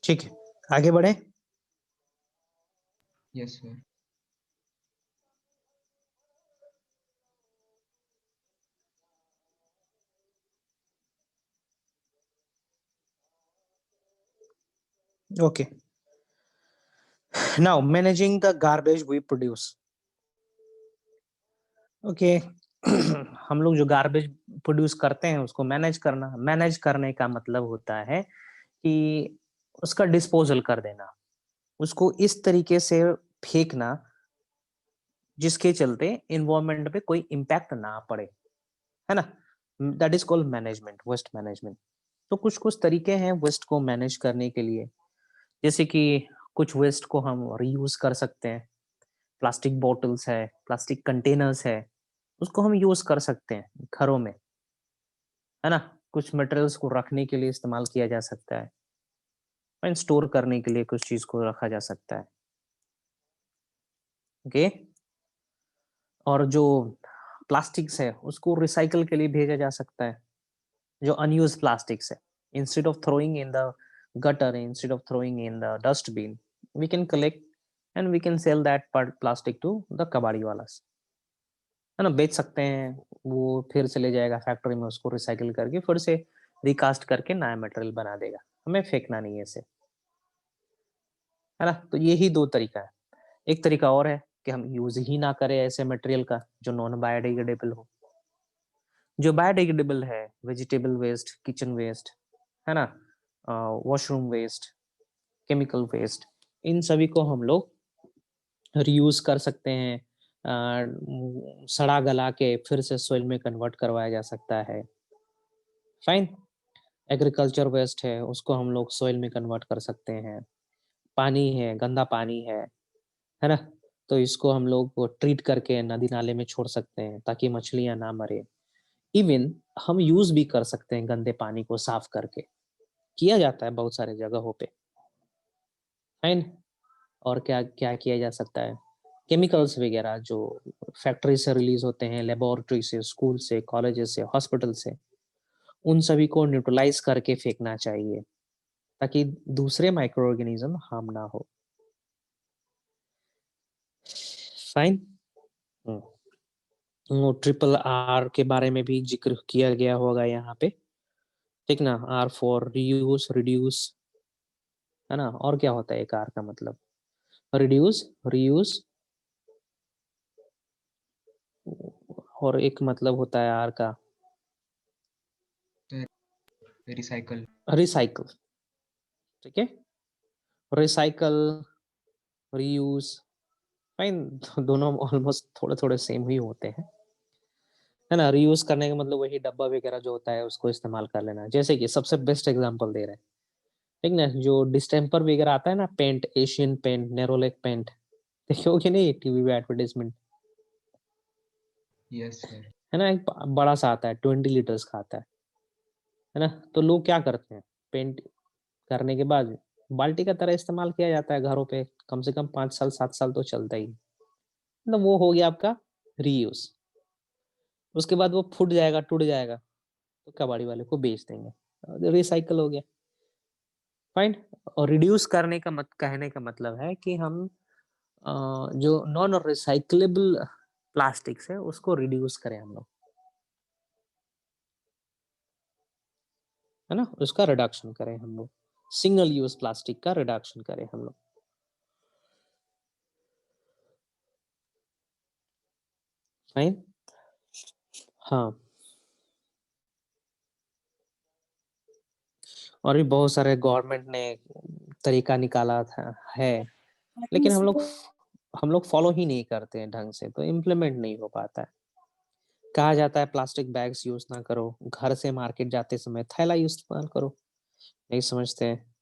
ठीक है, आगे बढ़े। Yes sir. Okay, now managing the garbage we produce. Okay, हम लोग जो गार्बेज प्रोड्यूस करते हैं उसको मैनेज करने का मतलब होता है कि उसका डिस्पोजल कर देना, उसको इस तरीके से फेंकना जिसके चलते एनवायरनमेंट पे कोई इम्पैक्ट ना पड़े, है ना? That is called management, waste management. तो कुछ कुछ तरीके हैं वेस्ट को मैनेज करने के लिए, जैसे कि कुछ वेस्ट को हम रीयूज कर सकते हैं। प्लास्टिक बॉटल्स है, प्लास्टिक कंटेनर्स है, उसको हम यूज कर सकते हैं घरों में, है ना? कुछ मटेरियल्स को रखने के लिए इस्तेमाल किया जा सकता है। फाइन, स्टोर करने के लिए कुछ चीज को रखा जा सकता है। ओके, और जो प्लास्टिक्स है उसको रिसाइकल के लिए भेजा जा सकता है, जो अनयूज प्लास्टिक्स है। Instead of throwing in the gutter, instead of throwing in the dustbin, we can collect and we can sell that plastic to the kabadi wala, है ना, बेच सकते हैं। वो फिर चले जाएगा फैक्ट्री में, उसको रिसाइकिल करके फिर से रिकास्ट करके नया मटेरियल बना देगा, हमें फेंकना नहीं है इसे, है ना। तो यही दो तरीका है। एक तरीका और है कि हम यूज ही ना करें ऐसे मटेरियल का जो नॉन बायोडिग्रेडेबल हो। जो बायोडिग्रेडेबल है, वेजिटेबल वेस्ट, किचन वेस्ट, है ना, वॉशरूम वेस्ट, केमिकल वेस्ट, इन सभी को हम लोग रीयूज कर सकते हैं। सड़ा गला के फिर से सोइल में कन्वर्ट करवाया जा सकता है। फाइन। एग्रीकल्चर वेस्ट है, उसको हम लोग सोइल में कन्वर्ट कर सकते हैं। पानी है, गंदा पानी है ना, तो इसको हम लोग ट्रीट करके नदी नाले में छोड़ सकते हैं ताकि मछलियां ना मरे। इवन हम यूज भी कर सकते हैं गंदे पानी को साफ करके, किया जाता है बहुत सारे जगहों पे। फाइन। और क्या क्या किया जा सकता है, केमिकल्स वगैरह जो फैक्ट्री से रिलीज होते हैं, लेबोरेटरी से, स्कूल से, कॉलेजेस से, हॉस्पिटल से, उन सभी को न्यूट्रलाइज करके फेंकना चाहिए ताकि दूसरे माइक्रो ऑर्गेनिज्म हार्म ना हो। फाइन। ट्रिपल आर के बारे में भी जिक्र किया गया होगा यहाँ पे, ठीक ना। आर फॉर रियूज, रिड्यूस, है ना। और क्या होता है एक आर का मतलब, रिड्यूस, रियूज, और एक मतलब होता है आर का रिसाइकल। रिसाइकल, ठीक है। रिसाइकल, रीयूज, फाइन, दोनों ऑलमोस्ट थोड़े थोड़े सेम ही होते हैं, है ना। रीयूज करने का मतलब वही डब्बा वगैरह जो होता है उसको इस्तेमाल कर लेना। जैसे कि सबसे बेस्ट एग्जांपल दे रहे हैं, ठीक ना, जो डिस्टेम्पर वगैरह आता है ना, paint, Asian paint, Nerolac paint, देखिए हो कि नहीं टीवी पे एडवर्टाइजमेंट, यस सर। है ना। एक बड़ा सा आता है, 20 लीटर्स का आता है ना। तो लोग क्या करते हैं, पेंट करने के बाद बाल्टी का तरह इस्तेमाल किया जाता है घरों पे, कम से कम 5 साल 7 साल तो चलता ही, मतलब वो हो गया आपका रीयूज। उसके बाद वो फूट जाएगा, टूट जाएगा, तो कबाड़ी वाले को बेच देंगे, रिसाइकल हो गया। फाइन। और रिड्यूस करने का कहने का मतलब है कि हम जो नॉन रिसाइकलेबल प्लास्टिक्स है उसको रिड्यूस करें हम लोग, है ना, उसका रिडक्शन करें हम लोग, सिंगल यूज प्लास्टिक का रिडक्शन करें हम लोग। फाइन। हाँ, और भी बहुत सारे गवर्नमेंट ने तरीका निकाला था है, लेकिन हम लोग फॉलो ही नहीं करते हैं ढंग से, तो इम्प्लीमेंट नहीं हो पाता है। कहा जाता है प्लास्टिक बैग्स यूज ना करो, घर से मार्केट जाते समय थैला इस्तेमाल करो, नहीं समझते हैं।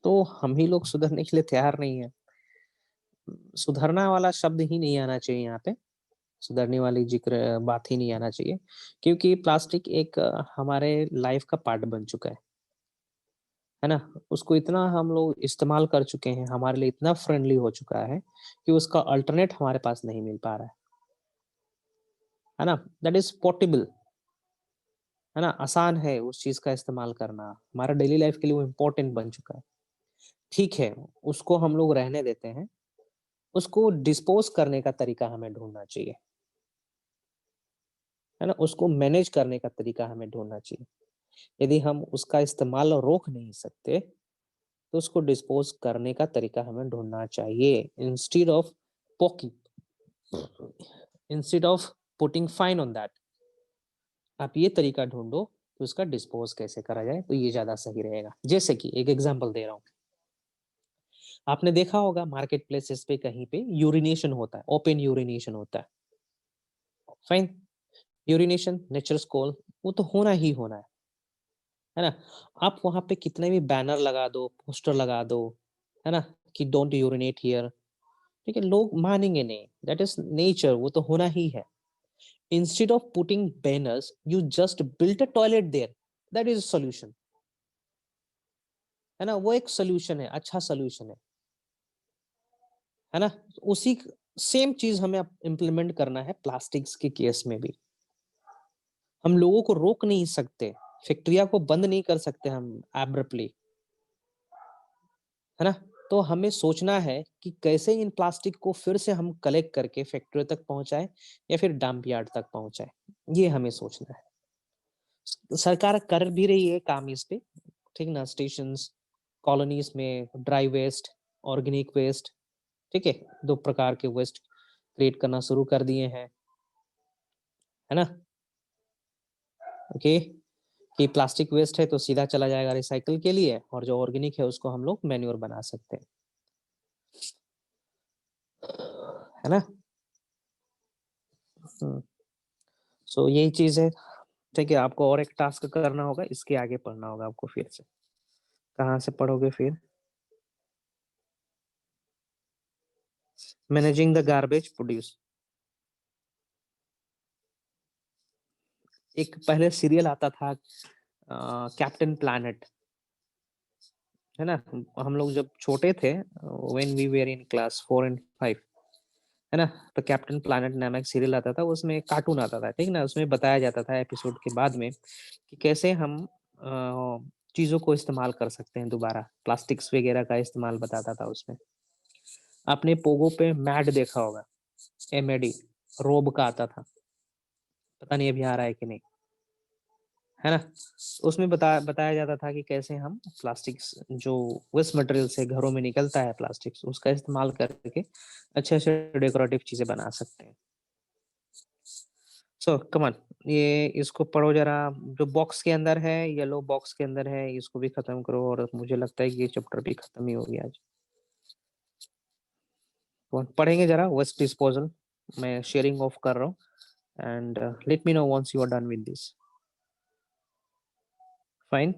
तो हम ही लोग सुधरने के लिए तैयार नहीं है। सुधरना वाला शब्द ही नहीं आना चाहिए यहाँ पे, सुधरने वाली जिक्र बात ही नहीं आना चाहिए, क्योंकि प्लास्टिक एक हमारे लाइफ का पार्ट बन चुका है ना। उसको इतना हम लोग इस्तेमाल कर चुके हैं, हमारे लिए इतना फ्रेंडली हो चुका है कि उसका अल्टरनेट हमारे पास नहीं मिल पा रहा है ना। दैट इज पोर्टेबल, है ना, आसान है उस चीज का इस्तेमाल करना, हमारा डेली लाइफ के लिए वो इम्पोर्टेंट बन चुका है। ठीक है, उसको हम लोग रहने देते हैं, उसको डिस्पोज करने का तरीका हमें ढूंढना चाहिए, है ना, उसको मैनेज करने का तरीका हमें ढूंढना चाहिए। यदि हम उसका इस्तेमाल रोक नहीं सकते तो उसको डिस्पोज करने का तरीका हमें ढूंढना चाहिए, instead of popping, instead of putting fine on that. आप ये तरीका ढूंढो कि उसका डिस्पोज कैसे करा जाए, तो ये ज्यादा सही रहेगा। जैसे कि एक एग्जांपल दे रहा हूँ, आपने देखा होगा मार्केट प्लेसेस पे कहीं पे यूरिनेशन होता है, ओपन यूरिनेशन होता है। फाइन, यूरिनेशन नेचर्स कॉल, वो तो होना ही होना है ना। आप वहां पे कितने भी बैनर लगा दो, पोस्टर लगा दो, है ना, कि डोंट यूरिनेट हियर, ठीक है, लोग मानेंगे नहीं, दैट इज नेचर, वो तो होना ही है। Instead of putting banners, you just built a toilet there, that is a solution. है ना, वो एक सोल्यूशन है, अच्छा सोल्यूशन है ना। उसी सेम चीज हमें इम्प्लीमेंट करना है प्लास्टिक्स के केस में भी। हम लोगों को रोक नहीं सकते, फैक्ट्रिया को बंद नहीं कर सकते हम एब्रप्टली, है ना। तो हमें सोचना है कि कैसे इन प्लास्टिक को फिर से हम कलेक्ट करके फैक्ट्री तक पहुंचाए या फिर डंप यार्ड तक पहुंचाए, ये हमें सोचना है। सरकार कर भी रही है काम इस पे, ठीक ना। स्टेशंस, कॉलोनीज में ड्राई वेस्ट, ऑर्गेनिक वेस्ट, ठीक है, 2 प्रकार के वेस्ट क्रिएट करना शुरू कर दिए हैं, है ना। ओके, कि प्लास्टिक वेस्ट है तो सीधा चला जाएगा रिसाइकल के लिए, और जो ऑर्गेनिक है उसको हम लोग मैन्योर बना सकते हैं, है ना। सो यही चीज है, ठीक है। आपको और एक टास्क करना होगा, इसके आगे पढ़ना होगा आपको फिर से। कहाँ से पढ़ोगे फिर? Managing the garbage produce. एक पहले सीरियल आता था कैप्टन प्लैनेट, है ना। हम लोग जब छोटे थे, when we were in class 4 and 5, है ना, तो कैप्टन प्लैनेट नामक सीरियल आता था, उसमें एक कार्टून आता था, ठीक ना। उसमें बताया जाता था एपिसोड के बाद में कि कैसे हम चीजों को इस्तेमाल कर सकते हैं दोबारा, प्लास्टिक्स वगैरह का इस्तेमाल बताता था उसमें। आपने पोगो पे मैड देखा होगा, एमएडी, रोब का आता था, पता नहीं अभी आ रहा है कि नहीं, है ना। उसमें बताया जाता था कि कैसे हम प्लास्टिक्स जो वेस्ट मटेरियल से घरों में निकलता है प्लास्टिक्स, उसका इस्तेमाल करके अच्छे अच्छे डेकोरेटिव चीजें बना सकते हैं। सो कम ऑन, ये इसको पढ़ो जरा, जो बॉक्स के अंदर है, येलो बॉक्स के अंदर है, इसको भी खत्म करो, और मुझे लगता है कि ये चैप्टर भी खत्म ही हो गया आज। तो पढ़ेंगे जरा वेस्ट डिस्पोजल, मैं शेयरिंग ऑफ कर रहा हूँ, and let me know once you are done with this. Fine.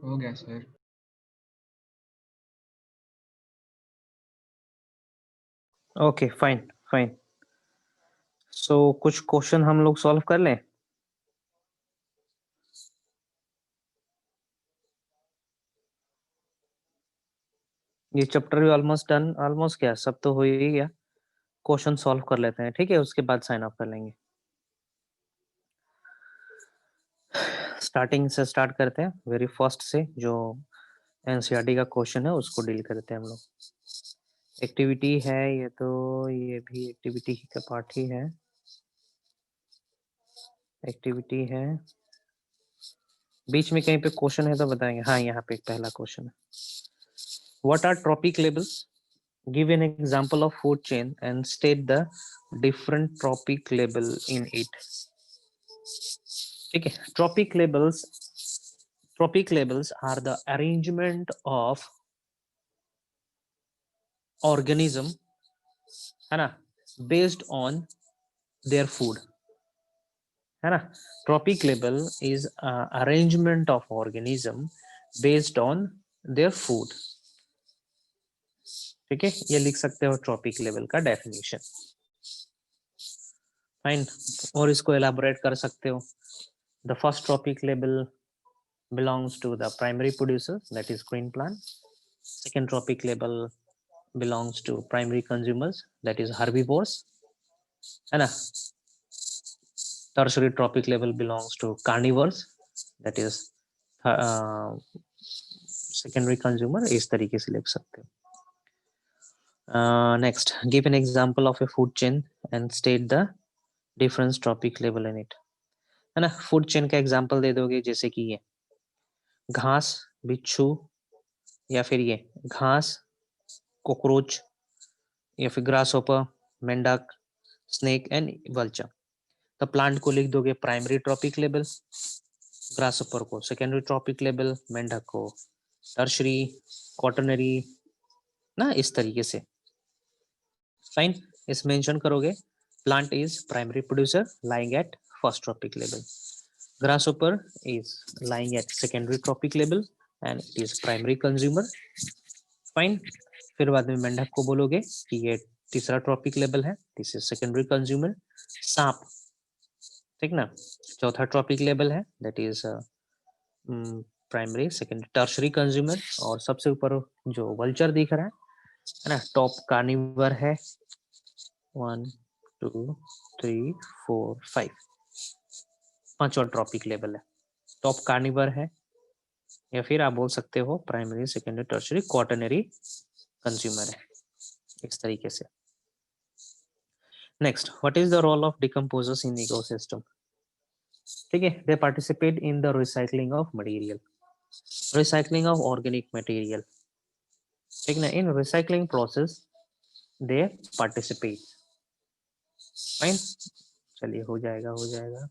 हो गया sir. Okay, fine fine. So कुछ क्वेश्चन हम लोग सॉल्व कर लें। ये चैप्टर भी ऑलमोस्ट डन, ऑलमोस्ट क्या सब तो हो ही गया। क्वेश्चन सॉल्व कर लेते हैं, ठीक है, उसके बाद साइन अप कर लेंगे। स्टार्टिंग से स्टार्ट करते हैं, वेरी फर्स्ट से, जो एनसीईआरटी का क्वेश्चन है उसको डील करते हैं हम लोग। एक्टिविटी है ये, तो ये भी एक्टिविटी का पार्ट ही है। एक्टिविटी है, बीच में कहीं पे क्वेश्चन है तो बताएंगे। हाँ, यहाँ पे एक पहला क्वेश्चन है, what are trophic levels, give an example of food chain and state the different trophic लेबल इन इट। ठीक है, trophic levels are the arrangement of organism, है ना, बेस्ड ऑन देयर फूड, है ना। ट्रॉपिक लेबल is arrangement of organism based on their food. ठीक है, ये लिख सकते हो ट्रॉपिक लेबल का डेफिनेशन। फाइन, और इसको एलाबोरेट कर सकते हो। The first trophic label belongs to the primary producer, that is green plant. Second tropic label belongs to primary consumers, that is herbivores, है ना। Tertiary tropic label belongs to carnivores, that is secondary consumer। इस तरीके से लिख सकते हो। Next, give an example of a food chain and state the difference tropic label in it, है ना। फूड चेन का एग्जांपल दे दोगे, जैसे कि ये घास, बिच्छू, या फिर ये घास, कॉकरोच, या फिर ग्रास होपर, मेंढक, स्नेक एंड वल्चर। तो प्लांट को लिख दोगे प्राइमरी ट्रॉपिक लेबल, ग्रास होपर को सेकेंडरी ट्रॉपिक लेबल, मेंढक को टर्शरी, क्वाटरनरी, ना, इस तरीके से। फाइन, इस मेंशन करोगे plant is primary producer lying at first trophic label, grasshopper is lying at secondary tropic level and it is primary consumer। Fine, फिर बाद में मेंढक को बोलोगे कि ये तीसरा ट्रॉपिक लेवल है, दिस इज सेकेंडरी कंज्यूमर। सांप, ठीक ना, चौथा ट्रॉपिक लेवल है, that is primary secondary tertiary consumer. और सबसे ऊपर जो वल्चर दिख रहा है ना, टॉप कार्निवर है, 1 2 3 4 5, पांचवा ट्रॉपिक लेवल है, टॉप कार्निवर है, या फिर आप बोल सकते हो primary secondary tertiary quaternary consumer है, इस तरीके से। Next, what is the role of decomposers in ecosystem. ठीक है, they participate in the recycling of material, recycling of organic material. ठीक ना, in recycling process they participate. Fine, चलिए हो जाएगा हो जाएगा।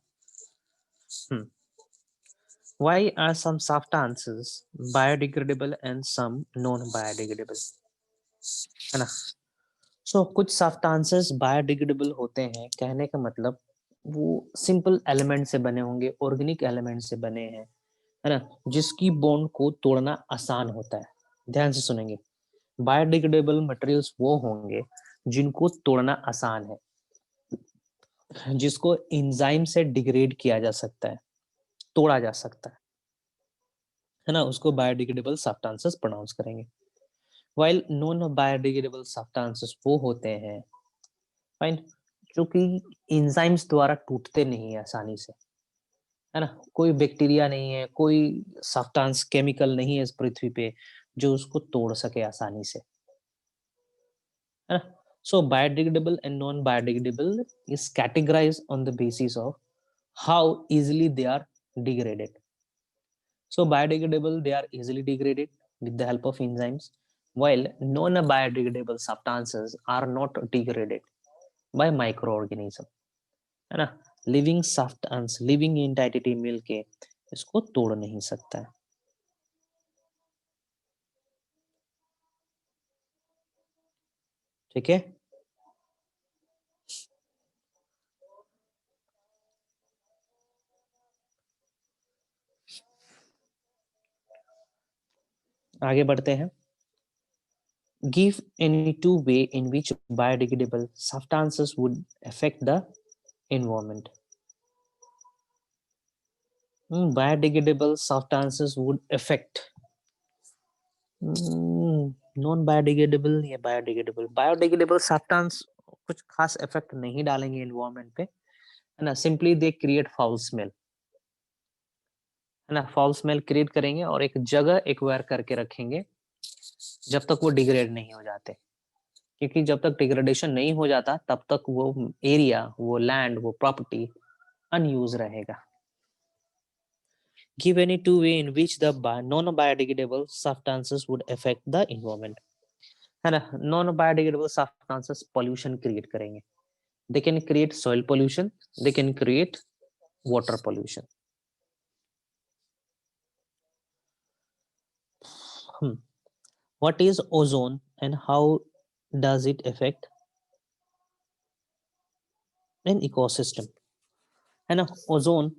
Why are some substances biodegradable and some non-biodegradable, है ना। सो कुछ सब्सटेंसेस बायोडिग्रेडेबल होते हैं, कहने का मतलब वो सिंपल एलिमेंट से बने होंगे, ऑर्गेनिक एलिमेंट से बने हैं, है ना, जिसकी बॉन्ड को तोड़ना आसान होता है। ध्यान से सुनेंगे, बायोडिग्रेडेबल मटेरियल्स वो होंगे जिनको तोड़ना आसान है, जिसको एंजाइम से डिग्रेड किया जा सकता है, तोड़ा जा सकता है ना, उसको बायोडिग्रेडेबल सब्सटेंसेस प्रोनाउंस करेंगे। व्हाइल नॉन बायोडिग्रेडेबल सब्सटेंसेस वो होते हैं, फाइन, जो कि एंजाइम्स द्वारा टूटते नहीं है आसानी से, है ना। कोई बैक्टीरिया नहीं है, कोई सब्सटेंस केमिकल नहीं है इस पृथ्वी पे जो उसको तोड़ सके आसानी से, है ना। So biodegradable and non biodegradable is categorised on the basis of how easily they are degraded. So biodegradable, they are easily degraded with the help of enzymes, while non-biodegradable substances are not degraded by microorganism, है ना। लिविंग सब्सटेंस, लिविंग एंटिटी मिलके इसको तोड़ नहीं सकता है। ठीक है, आगे बढ़ते हैं. Give any two way in which biodegradable substances would affect the environment. Biodegradable substances would affect non biodegradable या बायोडिग्रेडेबल. बायोडिग्रेडेबल सब्सटेंस कुछ खास इफेक्ट नहीं डालेंगे एनवायरनमेंट पे, है ना. Simply they create foul smell, है ना. फाउल स्मेल क्रिएट करेंगे और एक जगह एक्वायर करके रखेंगे जब तक वो डिग्रेड नहीं हो जाते, क्योंकि जब तक डिग्रेडेशन नहीं हो जाता तब तक वो एरिया, वो लैंड, वो प्रॉपर्टी अनयूज रहेगा. Give any two way in which the non-biodegradable substances would affect the environment, है ना. Non biodegradable substances pollution create करेंगे. They can create soil pollution, they can create water pollution. What is ozone and how does it affect an ecosystem, है ना. ओजोन,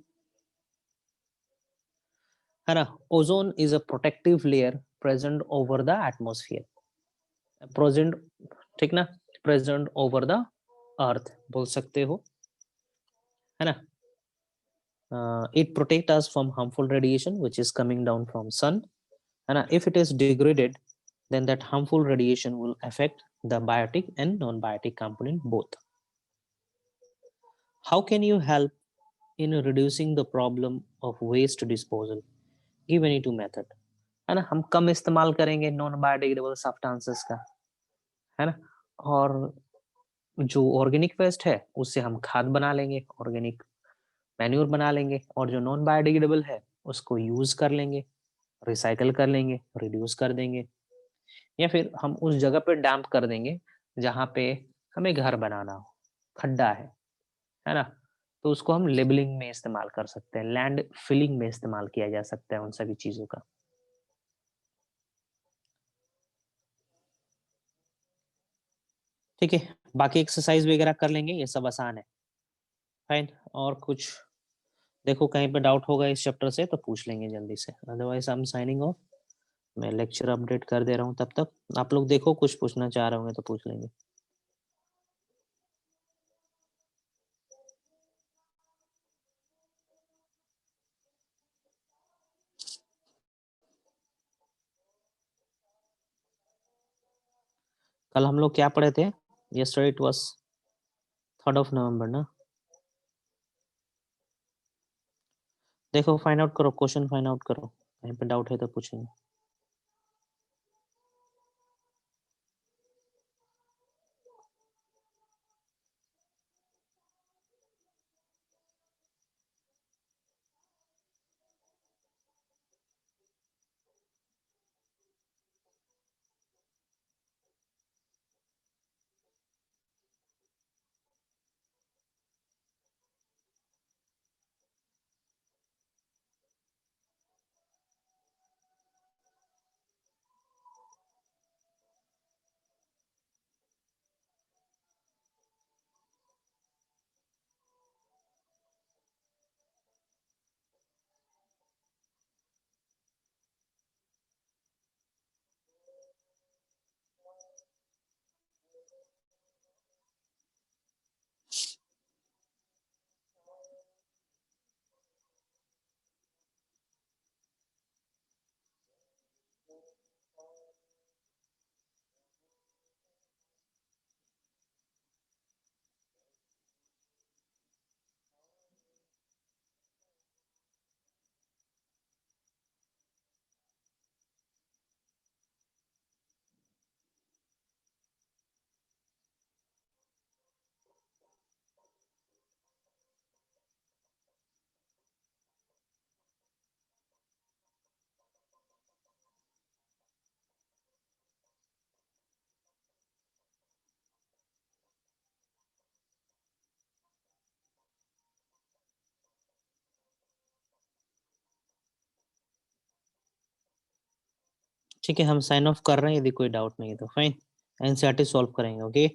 है ना. Ozone is a protective layer present over the atmosphere, present, ठीक ना, present over the earth बोल सकते हो, है ना. It protect us from harmful radiation which is coming down from sun, and if it is degraded, then that harmful radiation will affect the biotic and non-biotic component both. How can you help in reducing the problem of waste disposal? Give any two method, है ना. हम कम इस्तेमाल करेंगे नॉन बायोडिग्रेडेबल सब्सटेंसेस का, है ना. और जो ऑर्गेनिक वेस्ट है उससे हम खाद बना लेंगे, ऑर्गेनिक मैन्योर बना लेंगे, और जो नॉन बायोडिग्रेडेबल है उसको यूज कर लेंगे, रिसाइकल कर लेंगे, रिड्यूस कर देंगे, या फिर हम उस जगह पे डैम्प कर देंगे जहाँ पे हमें घर बनाना हो, खड्डा है ना. तो उसको हम लेबलिंग में इस्तेमाल कर सकते हैं, लैंड फिलिंग में इस्तेमाल किया जा सकता है उन सभी चीजों का. ठीक है, बाकी एक्सरसाइज वगैरह कर लेंगे, ये सब आसान है. फाइन. और कुछ देखो कहीं पे डाउट होगा इस चैप्टर से तो पूछ लेंगे जल्दी से, otherwise I am signing off. मैं लेक्चर अपडेट कर दे रहा हूँ, तब तक आप लोग देखो कुछ पूछना चाह रहे होंगे तो पूछ लेंगे. कल हम लोग क्या पढ़े थे? Yesterday it was 3rd of November ना. देखो फाइंड आउट करो, क्वेश्चन फाइंड आउट करो, कहीं पे डाउट है तो पूछेंगे. ठीक है, हम साइन ऑफ कर रहे हैं, यदि कोई डाउट नहीं है तो फाइन. एनसीईआरटी सॉल्व करेंगे. ओके.